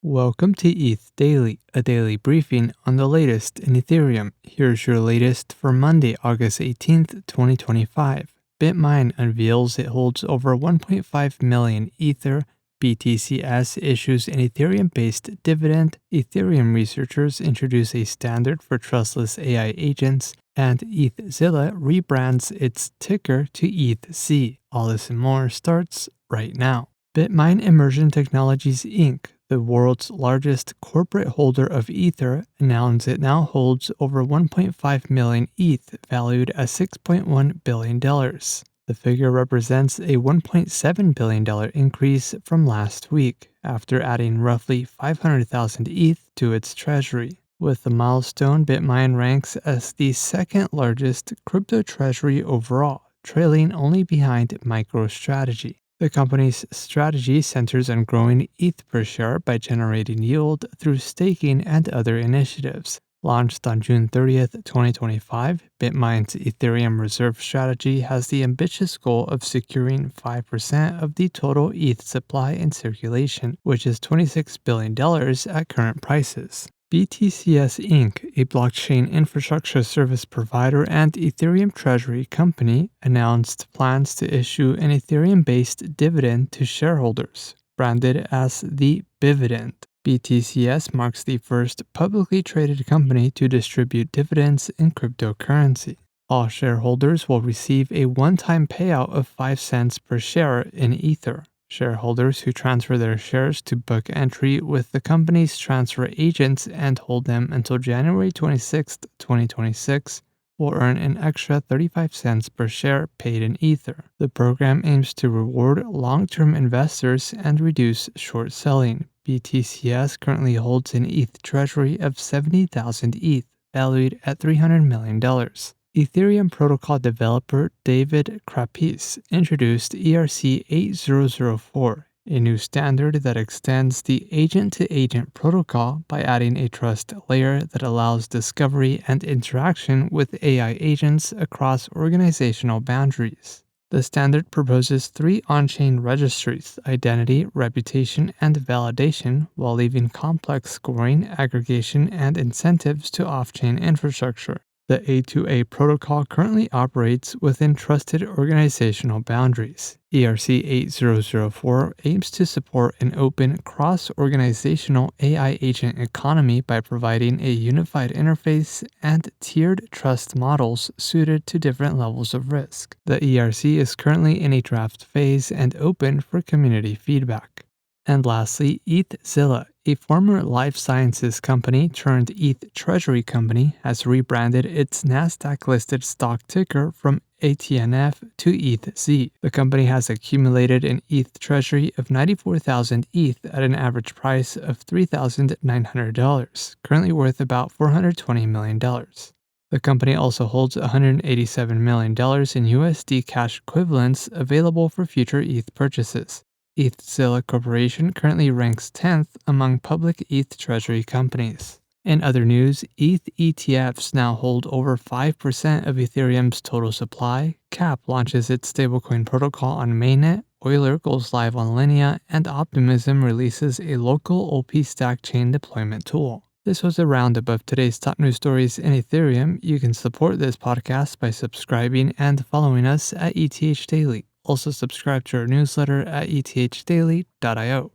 Welcome to ETH Daily, a daily briefing on the latest in Ethereum. Here's your latest for Monday, August 18th, 2025. BitMine unveils it holds over 1.5 million Ether. BTCS issues an Ethereum-based dividend. Ethereum researchers introduce a standard for trustless AI agents. And ETHzilla rebrands its ticker to ETHC. All this and more starts right now. BitMine Immersion Technologies Inc., the world's largest corporate holder of Ether, announced it now holds over 1.5 million ETH, valued at $6.1 billion. The figure represents a $1.7 billion increase from last week, after adding roughly 500,000 ETH to its treasury. With the milestone, BitMine ranks as the second largest crypto treasury overall, trailing only behind MicroStrategy. The company's strategy centers on growing ETH per share by generating yield through staking and other initiatives. Launched on June 30th, 2025, BitMine's Ethereum reserve strategy has the ambitious goal of securing 5% of the total ETH supply in circulation, which is $26 billion at current prices. BTCS Inc., a blockchain infrastructure service provider and Ethereum treasury company, announced plans to issue an Ethereum-based dividend to shareholders, branded as the Bividend. BTCS marks the first publicly traded company to distribute dividends in cryptocurrency. All shareholders will receive a one-time payout of 5 cents per share in Ether. Shareholders who transfer their shares to book entry with the company's transfer agents and hold them until January 26, 2026, will earn an extra 35 cents per share paid in Ether. The program aims to reward long-term investors and reduce short selling. BTCS currently holds an ETH treasury of 70,000 ETH, valued at $300 million. Ethereum protocol developer David Krapis introduced ERC-8004, a new standard that extends the agent-to-agent protocol by adding a trust layer that allows discovery and interaction with AI agents across organizational boundaries. The standard proposes 3 on-chain registries: identity, reputation, and validation, while leaving complex scoring, aggregation, and incentives to off-chain infrastructure. The A2A protocol currently operates within trusted organizational boundaries. ERC-8004 aims to support an open, cross-organizational AI agent economy by providing a unified interface and tiered trust models suited to different levels of risk. The ERC is currently in a draft phase and open for community feedback. And lastly, ETHzilla, a former life sciences company turned ETH treasury company, has rebranded its Nasdaq-listed stock ticker from ATNF to ETHZ. The company has accumulated an ETH treasury of 94,000 ETH at an average price of $3,900, currently worth about $420 million. The company also holds $187 million in USD cash equivalents available for future ETH purchases. ETHzilla Corporation currently ranks 10th among public ETH treasury companies. In other news, ETH ETFs now hold over 5% of Ethereum's total supply. CAP launches its stablecoin protocol on mainnet, Euler goes live on Linea, and Optimism releases a local OP stack chain deployment tool. This was a roundup of today's top news stories in Ethereum. You can support this podcast by subscribing and following us at ETH Daily. Also subscribe to our newsletter at ethdaily.io.